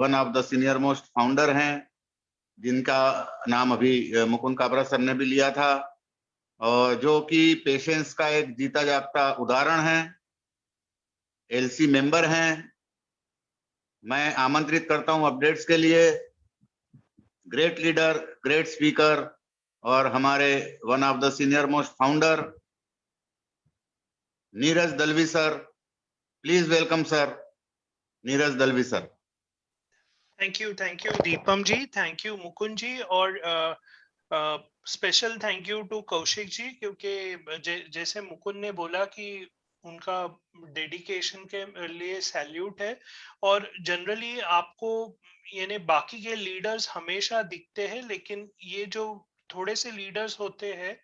One of the senior most founder हैं, जिनका नाम अभी मुकुंद काबरा सर ने भी लिया था, और जो कि पेशेंस का एक जीता जागता उदाहरण है, एलसी मेंबर हैं। मैं आमंत्रित करता हूं अपडेट्स के लिए ग्रेट लीडर, ग्रेट स्पीकर और हमारे one of the senior most founder Neeraj Dalvi sir. Please welcome sir, Neeraj Dalvi sir. Thank you Deepam ji, thank you Mukund ji, और special thank you to Kaushik ji, क्योंकि जैसे मुकुंद ने बोला कि उनका डेडिकेशन के लिए सैल्यूट है। और जनरली आपको यानी बाकी के लीडर्स हमेशा दिखते हैं, लेकिन ये जो थोड़े से लीडर्स होते हैं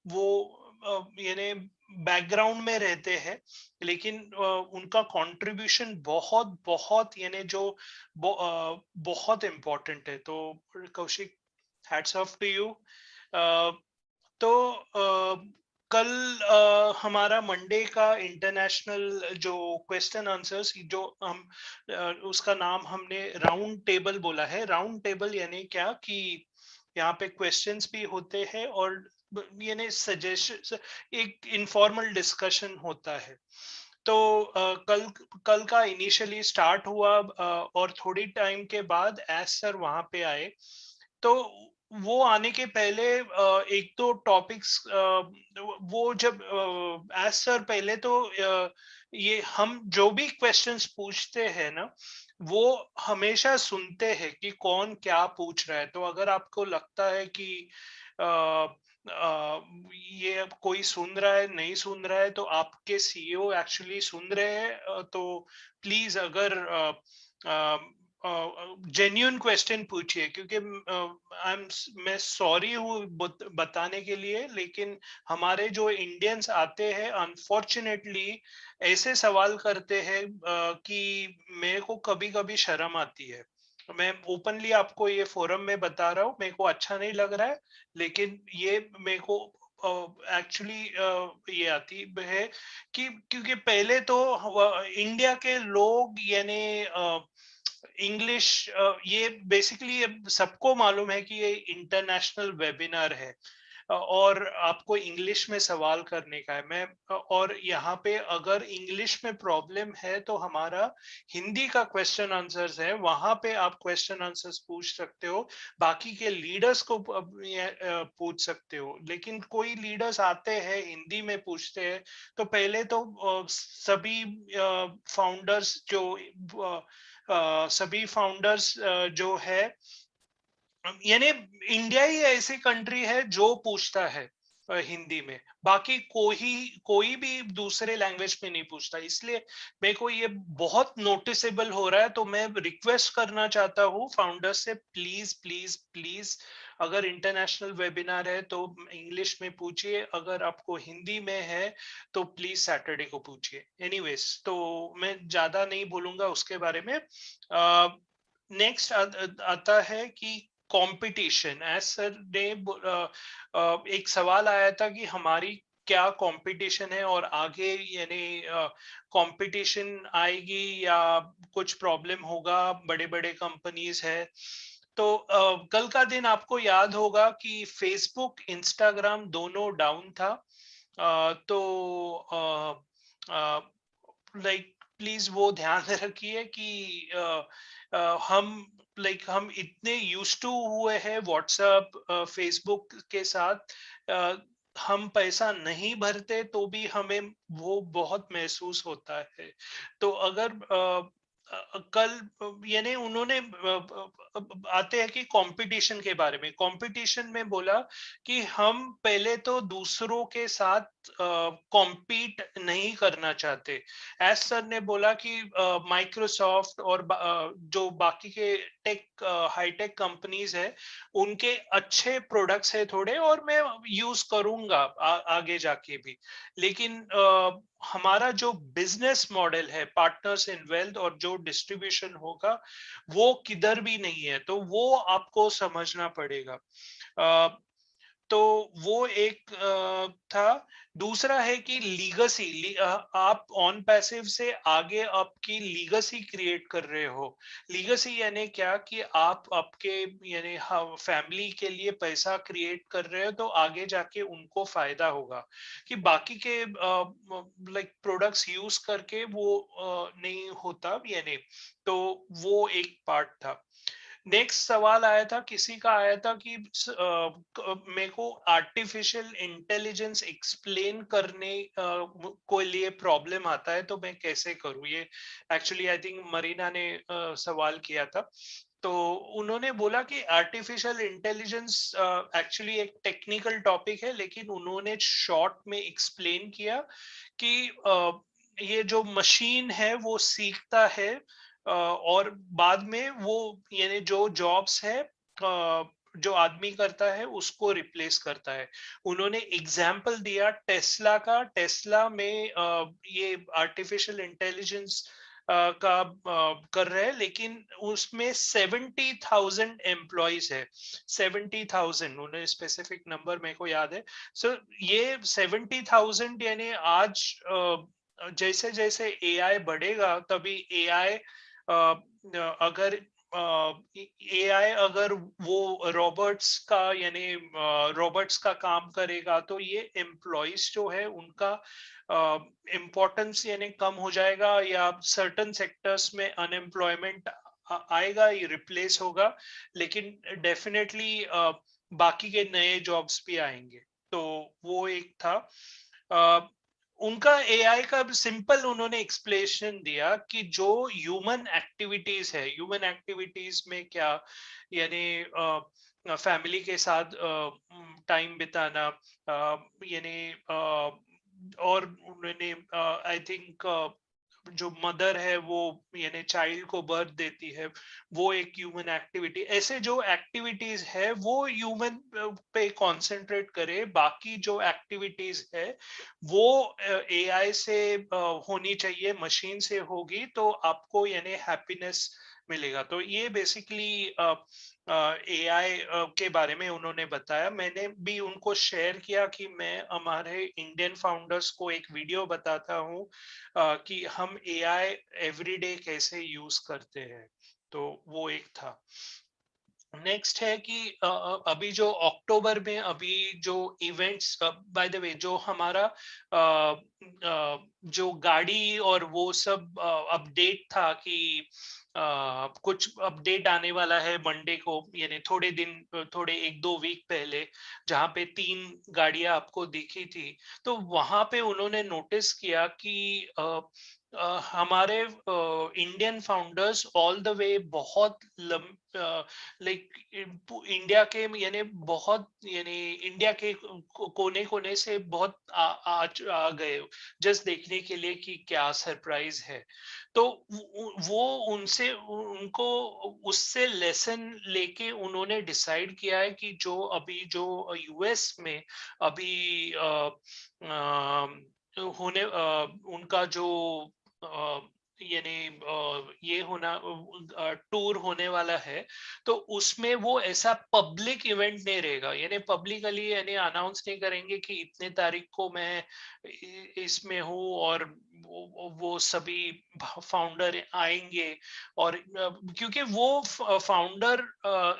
वो यानी बैकग्राउंड में रहते हैं, लेकिन उनका कंट्रीब्यूशन बहुत बहुत यानी जो बहुत इम्पोर्टेंट है। तो Kaushik, hats off to you. तो कल हमारा मंडे का इंटरनेशनल जो क्वेश्चन आंसर्स जो हम उसका नाम हमने राउंड टेबल बोला है। राउंड टेबल यानी क्या कि यहाँ पे क्वेश्चंस भी होते हैं और यानी सजेशन, एक इनफॉर्मल डिस्कशन होता है। तो कल कल का इनिशियली स्टार्ट हुआ, और थोड़ी टाइम के बाद एस सर वहां पे आए। तो वो आने के पहले एक दो टॉपिक्स, वो जब एज सर पहले तो ये हम जो भी क्वेश्चंस पूछते हैं ना, वो हमेशा सुनते हैं कि कौन क्या पूछ रहा है। तो अगर आपको लगता है कि अ, ये अब कोई सुन रहा है नहीं सुन रहा है, तो आपके सीईओ एक्चुअली सुन रहे हैं। तो प्लीज अगर जेन्यून क्वेश्चन पूछिए, क्योंकि मैं सॉरी हूँ बताने के लिए, लेकिन हमारे जो इंडियंस आते हैं अनफॉर्चुनेटली ऐसे सवाल करते हैं कि मेरे को कभी कभी शर्म आती है। मैं ओपनली आपको ये फोरम में बता रहा हूँ, मेरे को अच्छा नहीं लग रहा है, लेकिन ये मेरे को एक्चुअली ये आती है कि क्योंकि पहले तो इंडिया के लोग यानी इंग्लिश, ये बेसिकली सबको मालूम है कि ये इंटरनेशनल वेबिनार है, और आपको इंग्लिश में सवाल करने का है। मैं और यहाँ पे अगर इंग्लिश में प्रॉब्लम है तो हमारा हिंदी का क्वेश्चन आंसर्स है, वहां पे आप क्वेश्चन आंसर्स पूछ सकते हो, बाकी के लीडर्स को पूछ सकते हो। लेकिन कोई लीडर्स आते हैं हिंदी में पूछते हैं, तो पहले तो सभी फाउंडर्स सभी फाउंडर्स जो है, यानी इंडिया ही ऐसी कंट्री है जो पूछता है हिंदी में, बाकी कोई भी दूसरे लैंग्वेज में नहीं पूछता। इसलिए मेरे को ये बहुत नोटिसेबल हो रहा है। तो मैं रिक्वेस्ट करना चाहता हूँ फाउंडर्स से, प्लीज प्लीज प्लीज, अगर इंटरनेशनल वेबिनार है तो इंग्लिश में पूछिए, अगर आपको हिंदी में है तो प्लीज सैटरडे को पूछिए। एनीवेज, तो मैं ज्यादा नहीं बोलूंगा उसके बारे में। नेक्स्ट आता है कि कंपटीशन। एज सर ने एक सवाल आया था कि हमारी क्या कंपटीशन है और आगे यानी कंपटीशन आएगी या कुछ प्रॉब्लम होगा, बड़े बड़े कंपनीज है। तो कल का दिन आपको याद होगा कि फेसबुक इंस्टाग्राम दोनों डाउन था। तो लाइक प्लीज वो ध्यान रखिए कि हम हम इतने यूज टू हुए हैं व्हाट्सएप फेसबुक के साथ, हम पैसा नहीं भरते तो भी हमें वो बहुत महसूस होता है। तो अगर कल यानी उन्होंने आते हैं कि कंपटीशन के बारे में, कंपटीशन में बोला कि हम पहले तो दूसरों के साथ कॉम्पीट नहीं करना चाहते। एज सर ने बोला कि माइक्रोसॉफ्ट और जो बाकी के टेक हाईटेक कंपनीज है, उनके अच्छे प्रोडक्ट्स है थोड़े, और मैं यूज करूंगा आगे जाके भी। लेकिन हमारा जो बिजनेस मॉडल है पार्टनर्स इन वेल्थ और जो डिस्ट्रीब्यूशन होगा, वो किधर भी नहीं है। तो वो आपको समझना पड़ेगा। तो वो एक था। दूसरा है कि लीगेसी, आप ऑन पैसिव से आगे आपकी लीगेसी क्रिएट कर रहे हो। लीगेसी यानी क्या कि आप आपके यानी फैमिली के लिए पैसा क्रिएट कर रहे हो, तो आगे जाके उनको फायदा होगा। कि बाकी के लाइक प्रोडक्ट्स यूज करके वो नहीं होता यानी। तो वो एक पार्ट था। नेक्स्ट सवाल आया था, किसी का आया था कि मेरे को आर्टिफिशियल इंटेलिजेंस एक्सप्लेन करने को लिए प्रॉब्लम आता है, तो मैं कैसे करूँ ये। एक्चुअली आई थिंक मरीना ने सवाल किया था। तो उन्होंने बोला कि आर्टिफिशियल इंटेलिजेंस एक्चुअली एक टेक्निकल टॉपिक है, लेकिन उन्होंने शॉर्ट में एक्सप्लेन किया कि ये जो मशीन है वो सीखता है, और बाद में वो यानी जो जॉब्स है जो आदमी करता है उसको रिप्लेस करता है। उन्होंने एग्जाम्पल दिया टेस्ला का। टेस्ला में ये आर्टिफिशियल इंटेलिजेंस का कर रहे हैं, लेकिन उसमें 70,000 एम्प्लॉयज है। 70,000 उन्हें स्पेसिफिक नंबर मेरे को याद है। सो ये 70,000 यानी आज जैसे जैसे एआई बढ़ेगा, तभी एआई अगर एआई अगर वो रॉबर्ट्स का यानी रॉबर्ट्स का काम करेगा, तो ये एम्प्लॉयज जो है उनका इम्पोर्टेंस यानी कम हो जाएगा, या सर्टन सेक्टर्स में अनएम्प्लॉयमेंट आएगा, ये रिप्लेस होगा। लेकिन डेफिनेटली बाकी के नए जॉब्स भी आएंगे। तो वो एक था। उनका एआई का सिंपल उन्होंने एक्सप्लेनेशन दिया कि जो ह्यूमन एक्टिविटीज है, ह्यूमन एक्टिविटीज में क्या यानी फैमिली के साथ टाइम बिताना, यानी और उन्होंने आई थिंक जो मदर है वो यानी चाइल्ड को बर्थ देती है, वो एक ह्यूमन एक्टिविटी। ऐसे जो एक्टिविटीज है वो ह्यूमन पे कंसंट्रेट करे, बाकी जो एक्टिविटीज है वो एआई से होनी चाहिए, मशीन से होगी तो आपको यानी हैप्पीनेस मिलेगा। तो ये बेसिकली एआई के बारे में उन्होंने बताया। मैंने भी उनको शेयर किया कि मैं हमारे इंडियन फाउंडर्स को एक वीडियो बताता हूँ कि हम एआई एवरीडे कैसे यूज करते हैं। तो वो एक था। नेक्स्ट है कि अभी जो अक्टूबर में अभी जो इवेंट्स, बाय द वे जो हमारा जो गाड़ी और वो सब अपडेट था कि कुछ अपडेट आने वाला है मंडे को, यानी थोड़े दिन, थोड़े 1-2 वीक पहले, जहाँ पे 3 गाड़ियां आपको दिखी थी। तो वहां पे उन्होंने नोटिस किया कि हमारे Indian founders all the way बहुत लाइक इंडिया के यानी बहुत यानी इंडिया के कोने कोने से बहुत आ गए, जस्ट देखने के लिए कि क्या सरप्राइज है। तो वो उनसे उनको उससे लेसन लेके उन्होंने डिसाइड किया है कि जो अभी जो यूएस में अभी होने उनका जो यानी ये होना टूर होने वाला है, तो उसमें वो ऐसा पब्लिक इवेंट नहीं रहेगा, यानी पब्लिकली यानी अनाउंस नहीं करेंगे कि इतने तारीख को मैं इसमें हूँ और वो सभी फाउंडर आएंगे। और क्योंकि वो फाउंडर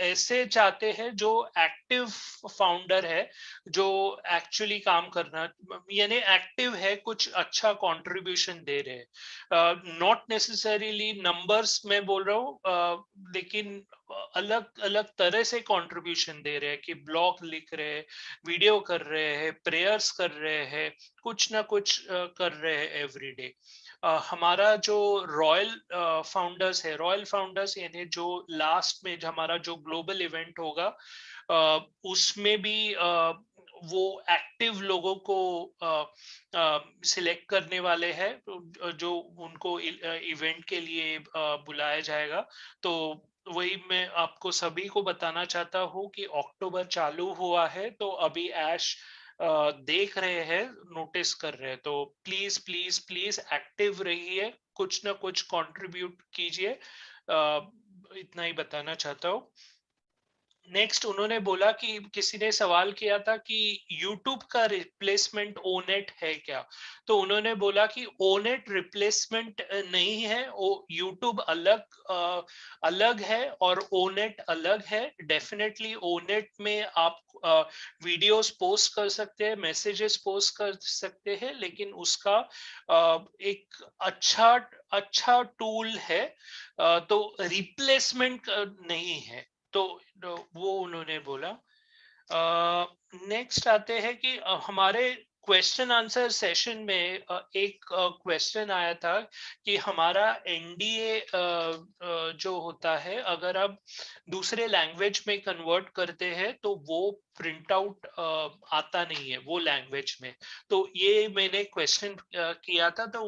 ऐसे चाहते हैं जो एक्टिव फाउंडर है, जो एक्चुअली काम करना यानी एक्टिव है, कुछ अच्छा कंट्रीब्यूशन दे रहे हैं। नॉट नेसेसरीली नंबर्स में बोल रहा हूँ, लेकिन अलग अलग तरह से कंट्रीब्यूशन दे रहे हैं कि ब्लॉग लिख रहे हैं, वीडियो कर रहे हैं, प्रेयर्स कर रहे हैं, कुछ ना कुछ कर रहे हैं एवरीडे। हमारा जो रॉयल फाउंडर्स है, रॉयल फाउंडर्स यानी जो लास्ट में हमारा जो ग्लोबल इवेंट होगा, उसमें भी वो एक्टिव लोगों को सिलेक्ट करने वाले हैं, जो उनको इवेंट के लिए बुलाया जाएगा। तो वही मैं आपको सभी को बताना चाहता हूँ कि अक्टूबर चालू हुआ है, तो अभी ऐश देख रहे हैं, नोटिस कर रहे हैं, तो प्लीज प्लीज प्लीज एक्टिव रहिए, कुछ ना कुछ कंट्रीब्यूट कीजिए। इतना ही बताना चाहता हूँ। नेक्स्ट उन्होंने बोला कि किसी ने सवाल किया था कि यूट्यूब का रिप्लेसमेंट ओनेट है क्या, तो उन्होंने बोला कि ओनेट रिप्लेसमेंट नहीं है, वो यूट्यूब अलग है और ओनेट अलग है। डेफिनेटली ओनेट में आप वीडियोस पोस्ट कर सकते हैं, मैसेजेस पोस्ट कर सकते हैं, लेकिन उसका एक अच्छा टूल है, तो रिप्लेसमेंट नहीं है। तो वो उन्होंने बोला। नेक्स्ट आते हैं कि हमारे क्वेश्चन आंसर सेशन में एक क्वेश्चन आया था कि हमारा एनडीए जो होता है, अगर आप दूसरे लैंग्वेज में कन्वर्ट करते हैं तो वो प्रिंट आउट आता नहीं है वो लैंग्वेज में। तो ये मैंने क्वेश्चन किया था, तो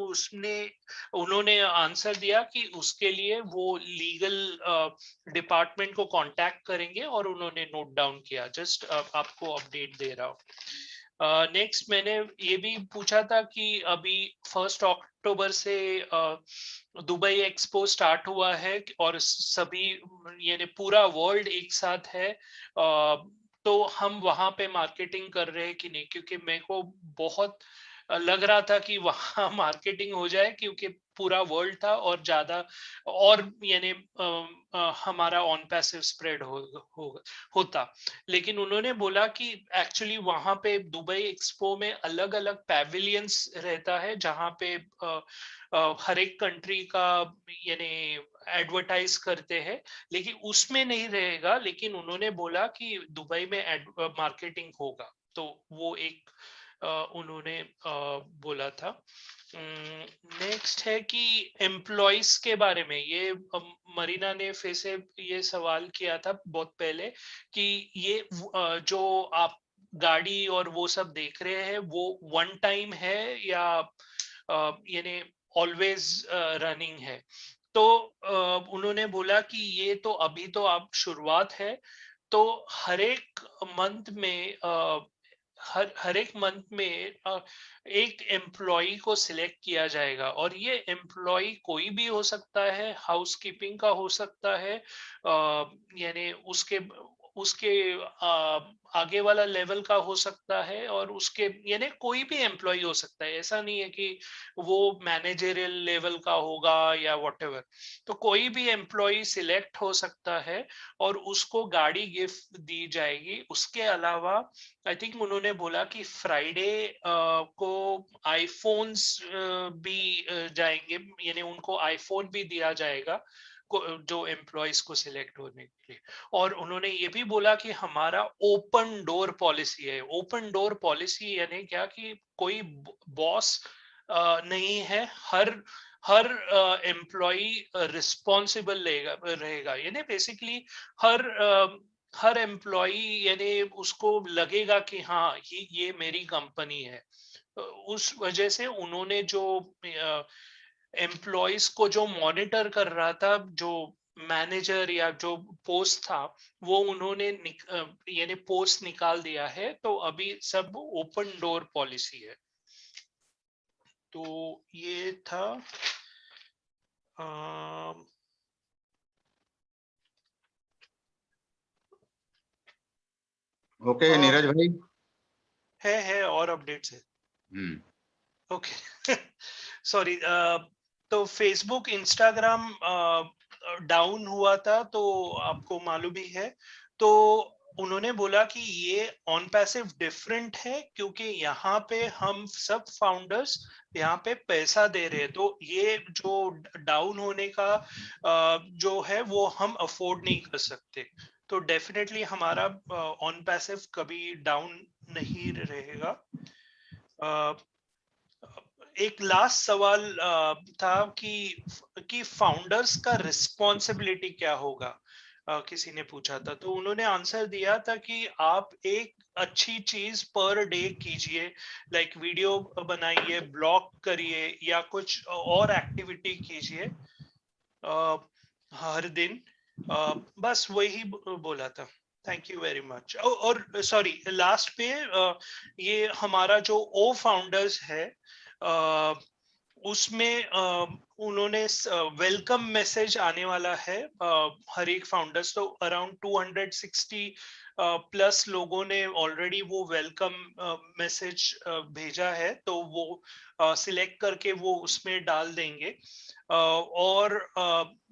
उन्होंने आंसर दिया कि उसके लिए वो लीगल डिपार्टमेंट को कांटेक्ट करेंगे, और उन्होंने नोट डाउन किया। जस्ट आपको अपडेट दे रहा हूँ। नेक्स्ट मैंने ये भी पूछा था कि अभी 1 अक्टूबर से दुबई एक्सपो स्टार्ट हुआ है और सभी यानी पूरा वर्ल्ड एक साथ है, तो हम वहां पे मार्केटिंग कर रहे हैं कि नहीं, क्योंकि मेरे को बहुत लग रहा था कि वहां मार्केटिंग हो जाए, क्योंकि पूरा वर्ल्ड था और ज्यादा और यानी हमारा ऑन पैसिव स्प्रेड होता। लेकिन उन्होंने बोला कि एक्चुअली वहां पे दुबई एक्सपो में अलग अलग पैविलियंस रहता है, जहां पे हर एक कंट्री का यानी एडवर्टाइज करते हैं, लेकिन उसमें नहीं रहेगा। लेकिन उन्होंने बोला कि दुबई में मार्केटिंग होगा, तो वो एक उन्होंने बोला था। नेक्स्ट है कि एम्प्लॉइज के बारे में, ये मरीना ने फिर से ये सवाल किया था बहुत पहले कि ये जो आप गाड़ी और वो सब देख रहे हैं वो वन टाइम है या यानी ऑलवेज रनिंग है। तो उन्होंने बोला कि ये तो अभी तो आप शुरुआत है, तो हर एक मंथ में हर एक मंथ में एक एम्प्लॉय को सिलेक्ट किया जाएगा, और ये एम्प्लॉय कोई भी हो सकता है, हाउसकीपिंग का हो सकता है, यानी उसके उसके आगे वाला लेवल का हो सकता है, और उसके यानी कोई भी एम्प्लॉय हो सकता है। ऐसा नहीं है कि वो मैनेजरियल लेवल का होगा या व्हाटएवर। तो कोई भी एम्प्लॉय सिलेक्ट हो सकता है और उसको गाड़ी गिफ्ट दी जाएगी। उसके अलावा आई थिंक उन्होंने बोला कि फ्राइडे को आईफोन्स भी जाएंगे, यानी उनको आईफोन भी दिया जाएगा जो एम्प्लॉयज को सिलेक्ट होने के लिए। और उन्होंने ये भी बोला कि हमारा ओपन डोर पॉलिसी है। ओपन डोर पॉलिसी यानी क्या कि कोई बॉस नहीं है, हर हर एम्प्लॉय रिस्पॉन्सिबल रहेगा, यानी बेसिकली हर हर एम्प्लॉय यानी उसको लगेगा कि हाँ ये मेरी कंपनी है। उस वजह से उन्होंने जो एम्प्लॉयज को जो मॉनिटर कर रहा था, जो मैनेजर या जो पोस्ट था, वो उन्होंने यानी पोस्ट निकाल दिया है, तो अभी सब ओपन डोर पॉलिसी है। तो ये था। ओके नीरज भाई। है और अपडेट्स है। Okay sorry. तो फेसबुक इंस्टाग्राम डाउन हुआ था, तो आपको मालूम ही है। तो उन्होंने बोला कि ये ऑन पैसिव डिफरेंट है, क्योंकि यहाँ पे हम सब फाउंडर्स यहाँ पे पैसा दे रहे हैं, तो ये जो डाउन होने का जो है वो हम अफोर्ड नहीं कर सकते। तो डेफिनेटली हमारा ऑन पैसिव कभी डाउन नहीं रहेगा। एक लास्ट सवाल था कि फाउंडर्स का रिस्पॉन्सिबिलिटी क्या होगा, किसी ने पूछा था। तो उन्होंने आंसर दिया था कि आप एक अच्छी चीज पर डे कीजिए, लाइक वीडियो बनाइए, ब्लॉग करिए, या कुछ और एक्टिविटी कीजिए हर दिन। बस वही बोला था। Thank you very much. और सॉरी, लास्ट पे ये हमारा जो ओ फाउंडर्स है, उसमें उन्होंने वेलकम मैसेज आने वाला है हर एक फाउंडर्स, तो अराउंड 260 प्लस लोगों ने ऑलरेडी वो वेलकम मैसेज भेजा है, तो वो सिलेक्ट करके वो उसमें डाल देंगे। और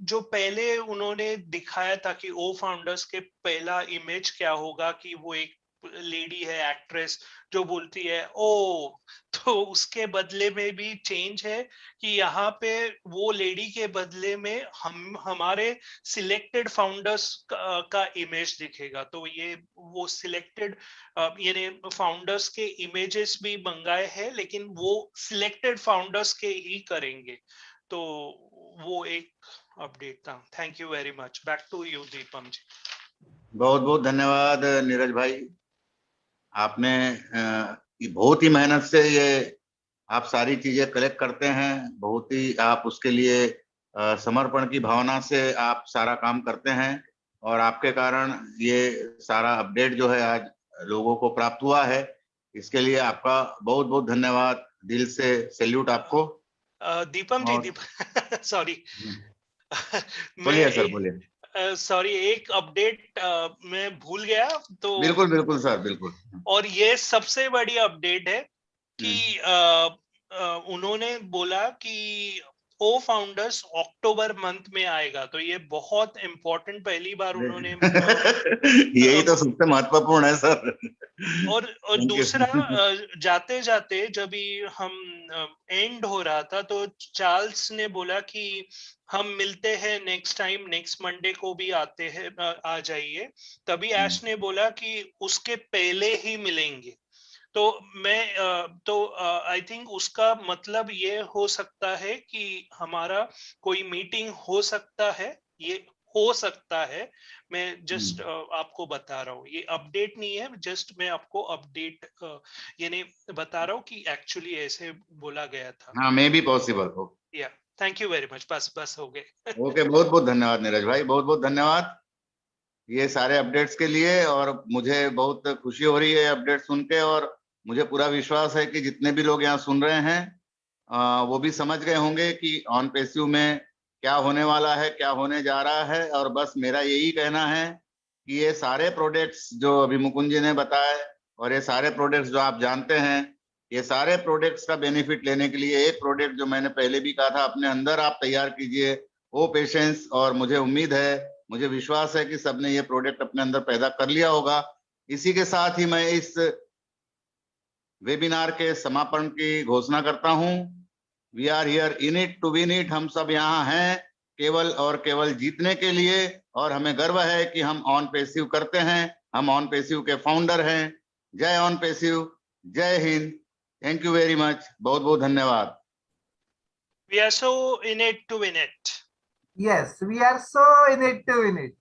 जो पहले उन्होंने दिखाया था कि ओ फाउंडर्स के पहला इमेज क्या होगा, कि वो एक लेडी है एक्ट्रेस जो बोलती है ओ, तो उसके बदले में भी चेंज है कि यहाँ पे वो लेडी के बदले में हम हमारे सिलेक्टेड फाउंडर्स का इमेज दिखेगा। तो ये वो सिलेक्टेड यानी फाउंडर्स के इमेजेस भी मंगाए हैं, लेकिन वो सिलेक्टेड फाउंडर्स के ही करेंगे। तो वो एक अपडेट था। Thank you very much. Back to you Deepam ji. बहुत बहुत धन्यवाद नीरज भाई। आपने बहुत ही मेहनत से ये आप सारी चीजें कलेक्ट करते हैं, बहुत ही आप उसके लिए समर्पण की भावना से आप सारा काम करते हैं, और आपके कारण ये सारा अपडेट जो है आज लोगों को प्राप्त हुआ है। इसके लिए आपका बहुत बहुत धन्यवाद, दिल से सैल्यूट आपको। दीपम जी, और सॉरी बोलिए सर, मैं बोलिए। सॉरी, एक अपडेट मैं भूल गया तो। बिल्कुल बिल्कुल सर, बिल्कुल। और ये सबसे बड़ी अपडेट है कि हम्म। उन्होंने बोला कि ओ फाउंडर्स अक्टूबर मंथ में आएगा, तो ये बहुत इम्पोर्टेंट पहली बार उन्होंने यही तो सबसे महत्वपूर्ण है सर। और थैंक यू। दूसरा, जाते जाते जब भी हम एंड हो रहा था, तो चार्ल्स ने बोला कि हम मिलते हैं नेक्स्ट टाइम, नेक्स्ट मंडे को भी आते हैं, आ जाइए। तभी ऐश ने बोला कि उसके पहले ही मिलेंगे। तो तो आई थिंक उसका मतलब ये हो सकता है कि हमारा कोई मीटिंग हो सकता है, ये हो सकता है। मैं जस्ट आपको बता रहा हूँ, ये अपडेट नहीं है, जस्ट मैं आपको अपडेट यानी बता रहा हूँ कि एक्चुअली ऐसे बोला गया था। हाँ, मे बी पॉसिबल हो। या थैंक यू वेरी मच। बस बस हो गए। ओके, बहुत बहुत धन्यवाद नीरज भाई, बहुत बहुत धन्यवाद ये सारे अपडेट्स के लिए। और मुझे बहुत खुशी हो रही है अपडेट सुन के, और मुझे पूरा विश्वास है कि जितने भी लोग यहाँ सुन रहे हैं वो भी समझ गए होंगे कि ऑन पेस्यू में क्या होने वाला है, क्या होने जा रहा है। और बस मेरा यही कहना है कि ये सारे प्रोडक्ट्स जो अभी मुकुंद जी ने बताए, और ये सारे प्रोडक्ट्स जो आप जानते हैं, ये सारे प्रोडक्ट्स का बेनिफिट लेने के लिए एक प्रोडक्ट जो मैंने पहले भी कहा था, अपने अंदर आप तैयार कीजिए वो पेशेंस। और मुझे उम्मीद है, मुझे विश्वास है कि सबने ये प्रोडक्ट अपने अंदर पैदा कर लिया होगा। इसी के साथ ही मैं इस वेबिनार के समापन की घोषणा करता हूं। We are here in it to win it. हम सब यहाँ हैं केवल और केवल जीतने के लिए, और हमें गर्व है कि हम ऑन पेसिव करते हैं, हम ऑन पेसिव के फाउंडर हैं। जय ऑन पेसिव, जय हिंद। थैंक यू वेरी मच, बहुत बहुत धन्यवाद। We are so in it to win it. Yes, we are so in it to win it.